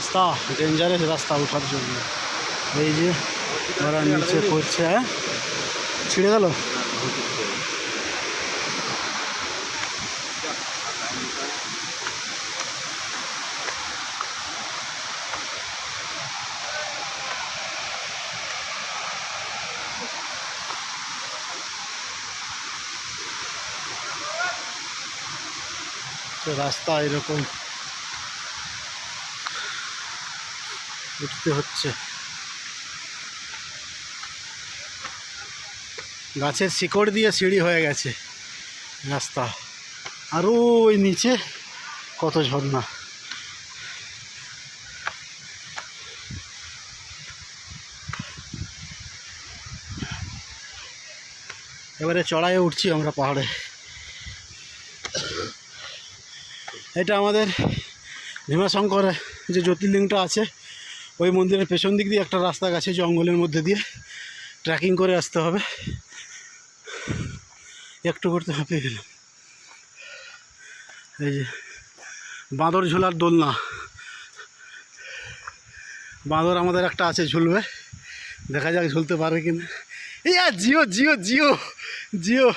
রাস্তা ডেঞ্জারাস রাস্তা ওঠার জন্য। এই যে ওরা নিচে করছে, হ্যাঁ ছিঁড়ে গেল। রাস্তা এরকম উঠতে হচ্ছে। গাছের শিকড় দিয়ে সিঁড়ি হয়ে গেছে রাস্তা। আরও ওই নিচে কত ঝর্ণা। এবারে চড়াইয়ে উঠছি আমরা পাহাড়ে। এটা আমাদের ভীমাশঙ্করে যে জ্যোতির্লিঙ্গটা আছে ওই মন্দিরের পেছন দিক দিয়ে একটা রাস্তা গেছে জঙ্গলের মধ্যে দিয়ে, ট্রেকিং করে আসতে হবে। একটু করতে হাঁপিয়ে গেলাম। এই যে বাঁদর ঝোলার দোলনা, বাঁদর আমাদের একটা আছে ঝুলবে, দেখা যাক ঝুলতে পারে কিনা। ইয়া জিও জিও জিও জিও